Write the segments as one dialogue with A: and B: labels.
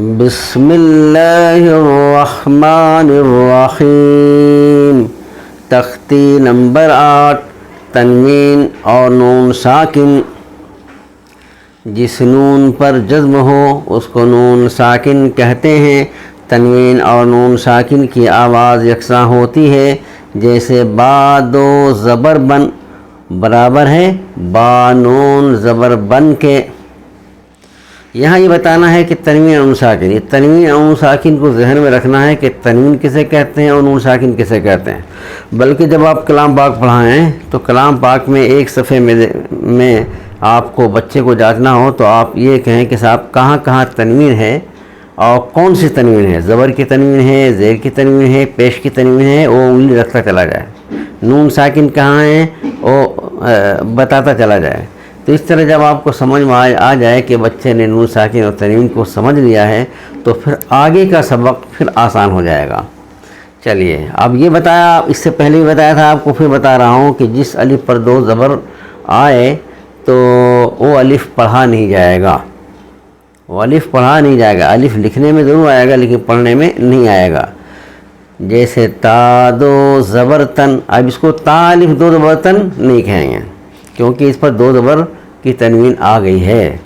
A: بسم اللہ الرحمن الرحیم۔ تختی نمبر 8، تنوین اور نون ساکن۔ جس نون پر جزم ہو اس کو نون ساکن کہتے ہیں۔ تنوین اور نون ساکن کی آواز یکساں ہوتی ہے، جیسے با دو زبر بن برابر ہے با نون زبر بن کے۔ یہاں یہ بتانا ہے کہ تنوین اور نون ساکن، یہ تنوین اور نون ساکن کو ذہن میں رکھنا ہے کہ تنوین کسے کہتے ہیں اور نون ساکن کسے کہتے ہیں۔ بلکہ جب آپ کلام پاک پڑھائیں تو کلام پاک میں ایک صفحے میں آپ کو بچے کو جانچنا ہو تو آپ یہ کہیں کہ صاحب کہاں کہاں تنوین ہے اور کون سی تنوین ہے، زبر کی تنوین ہے، زیر کی تنوین ہے، پیش کی تنوین ہے، وہ انگلی رکھتا چلا جائے۔ نون ساکن کہاں ہیں وہ بتاتا چلا جائے۔ تو اس طرح جب آپ کو سمجھ میں آ جائے کہ بچے نے نون ساکن اور تنوین کو سمجھ لیا ہے تو پھر آگے کا سبق پھر آسان ہو جائے گا۔ چلیے اب یہ بتایا، اس سے پہلے بھی بتایا تھا آپ کو، پھر بتا رہا ہوں کہ جس الف پر دو زبر آئے تو وہ الف پڑھا نہیں جائے گا، وہ الف پڑھا نہیں جائے گا۔ الف لکھنے میں ضرور آئے گا لیکن پڑھنے میں نہیں آئے گا۔ جیسے تا دو زبر تن، اب اس کو تا الف دو زبر تن نہیں کہیں گے کیونکہ اس پر دو زبر کی تنوین آ گئی ہے،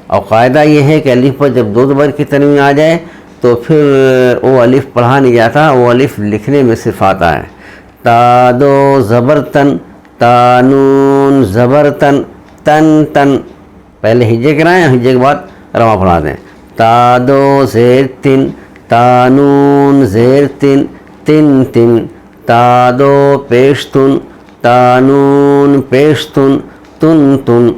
A: اور قاعدہ یہ ہے کہ الف پر جب دو زبر کی تنوین آ جائے تو پھر وہ الف پڑھا نہیں جاتا، وہ الف لکھنے میں صرف آتا ہے۔ تا دو زبر تن، تا نون زبر تن، تن تن، پہلے ہجے کرائیں، ہجے کے بعد رواں پڑھا دیں۔ تا دو زیر تن، تا نون زیر تن، تن تن، تا دو پیش تن، تا نون پیش تن، تن تن،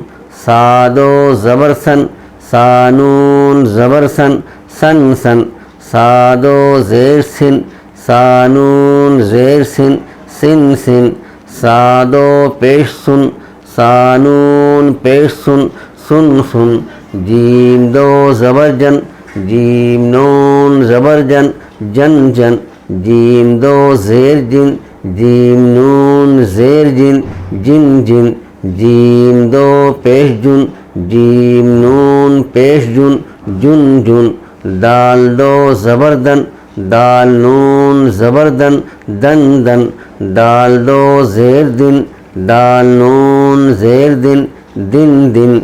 A: سا دو زبر سن، سا نون زبر سن، سن سن، سا دو زیر سن، سا نون زیر سن، سن سن، سا دو پیش سن، سا نون پیش سن، سن سن، جیم دو زبر جن، جیم نون زبر جن، جن جن، جیم دو زیر جن، جیم نون زیر جن، جن جن، جیم دو پیش جن، جیم نون پیش جن، جن جن، دال دو زبر دن، دال نون زبر دن، دن دن، دال دو زیر دن، دال نون زیر دن، دن دن،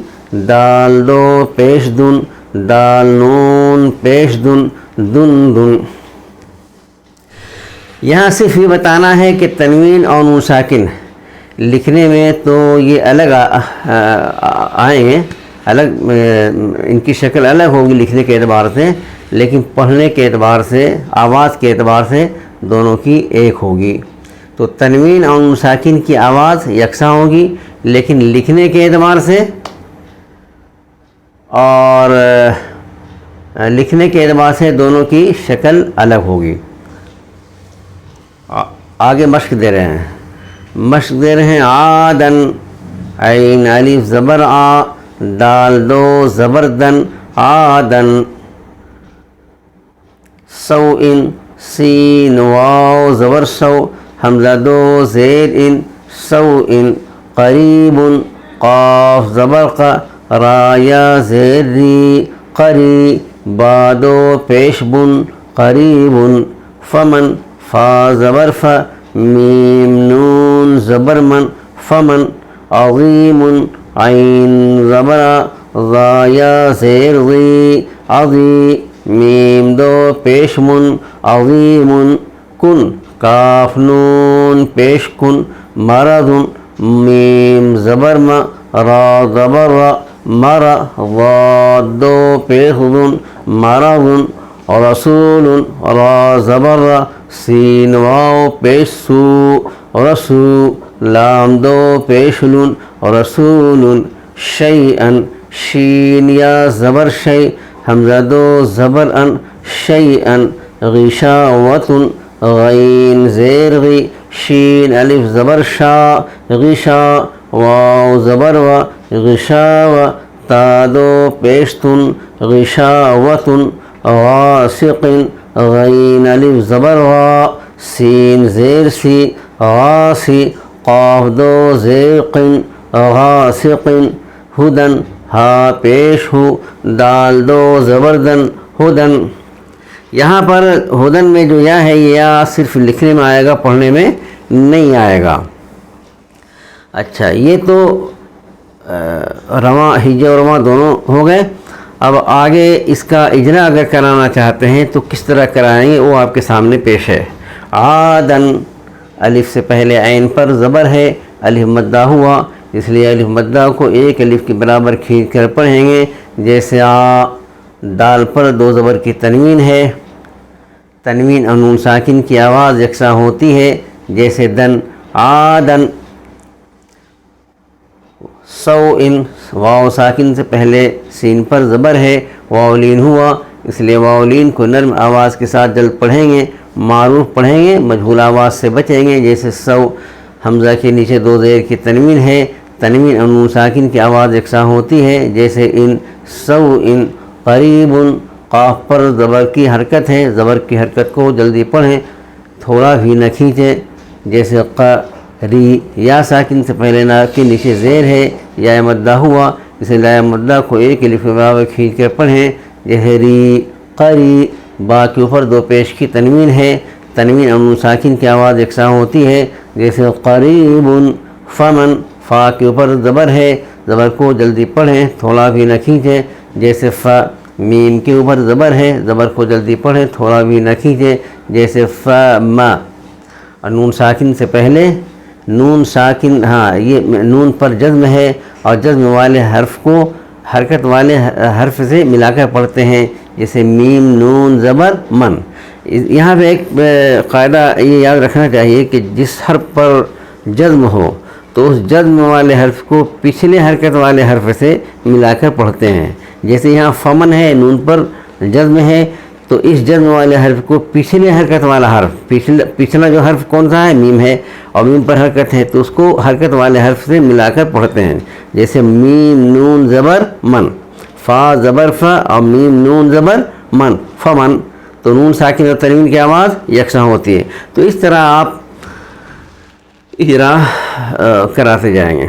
A: دال دو پیش دن، دال نون پیش دن، دن دن۔ یہاں صرف یہ بتانا ہے کہ تنوین اور نون ساکن لکھنے میں تو یہ الگ آئیں گے، الگ ان کی شکل الگ ہوگی لکھنے کے اعتبار سے، لیکن پڑھنے کے اعتبار سے، آواز کے اعتبار سے دونوں کی ایک ہوگی۔ تو تنوین اور نون ساکن کی آواز یکساں ہوگی لیکن لکھنے کے اعتبار سے اور لکھنے کے اعتبار سے دونوں کی شکل الگ ہوگی۔ آگے مشق دے رہے ہیں، مشق دے رہے ہیں۔ آدن، عین الف زبر آ، دال دو زبر دن، آدن۔ سوء، سین واو زبر سو، حمزہ دو زیر ان، سوء۔ قریب، قاف زبر قا، را یا زیر ری، قری۔ با دو پیش بن، قریب۔ فمن، فا زبر فا، میم نون زبر من، فمن۔ عظیم، عین زبر را یا زیر ری، عظی۔ میم دو پیش من، عظیم۔ کن، کاف نون پیش کن، مرض۔ میم زبر ما، را زبر را، مرا۔ ضاد دو پیش دن، مرض۔ رسول، را زبر را، سین واو پیش سو، رسو۔ لام دو پیش لن، رسول۔ شیئن، شین یا زبر شی، حمزہ دو زبر ان، شیئن۔ غشاوۃ، غین زیر غی، شین الف زبر شا، غشا۔ واو زبر وا، غشاوہ۔ تا دو پیش تن، غشاوۃ۔ غاسق، غین الف زبر غا، سین زیر سی، غاسی۔ قاف دو زیر قن، غاسق۔ ہدن، ہا پیش ہو، دال دو زبر دن، ہدن، یہاں پر ہدن میں جو یا ہے یہ یا صرف لکھنے میں آئے گا، پڑھنے میں نہیں آئے گا۔ اچھا، یہ تو رواں ہجے اور رواں دونوں ہو گئے۔ اب آگے اس کا اجرا اگر کرانا چاہتے ہیں تو کس طرح کرائیں گے وہ آپ کے سامنے پیش ہے۔ عادن، الف سے پہلے عین پر زبر ہے، الف مدہ ہوا، اس لیے الف مدہ کو ایک الف کے برابر کھینچ کر پڑھیں گے، جیسے آ۔ دال پر دو زبر کی تنوین ہے، تنوین اور نون ساکن کی آواز یکساں ہوتی ہے، جیسے دن، عادن۔ سوءن، واو ساکن سے پہلے سین پر زبر ہے، واولین ہوا، اس لیے واولین کو نرم آواز کے ساتھ جلد پڑھیں گے، معروف پڑھیں گے، مجہول آواز سے بچیں گے، جیسے سو۔ حمزہ کے نیچے دو زیر کی تنوین ہے، تنوین اور نون ساکن کی آواز یکساں ہوتی ہے، جیسے ان، سوءن۔ قریب، قاف پر زبر کی حرکت ہے، زبر کی حرکت کو جلدی پڑھیں، تھوڑا بھی نہ کھینچیں، جیسے قری۔ یا ساکن سے پہلے نا کے نیچے زیر ہے، یا مدہ ہوا، اسے لا مدہ کو ایک الف کے برابر کھینچ کر پڑھیں، جیسے ری، قری۔ با کے اوپر دو پیش کی تنوین ہے، تنوین اور نون ساکن کی آواز یکساں ہوتی ہے، جیسے قریب۔ فمن، فا کے اوپر زبر ہے، زبر کو جلدی پڑھیں، تھوڑا بھی نہ کھینچیں، جیسے ف۔ میم کے اوپر زبر ہے، زبر کو جلدی پڑھیں، تھوڑا بھی نہ کھینچیں، جیسے فم۔ اور نون ساکن سے پہلے نون ساکن، ہاں یہ نون پر جزم ہے، اور جزم والے حرف کو حرکت والے حرف سے ملا کر پڑھتے ہیں، جیسے میم نون زبر من۔ یہاں پہ ایک قاعدہ یہ یاد رکھنا چاہیے کہ جس حرف پر جزم ہو تو اس جزم والے حرف کو پچھلے حرکت والے حرف سے ملا کر پڑھتے ہیں، جیسے یہاں فمن ہے، نون پر جزم ہے، تو اس جزم والے حرف کو پچھلے حرکت والا حرف، پچھلا جو حرف کون سا ہے؟ میم ہے، اور میم پر حرکت ہے تو اس کو حرکت والے حرف سے ملا کر پڑھتے ہیں، جیسے میم نون زبر من، فا زبر فا اور میم نون زبر من، فمن۔ تو نون ساکن اور تنوین کی آواز یکساں ہوتی ہے، تو اس طرح آپ اجرا کراتے جائیں گے۔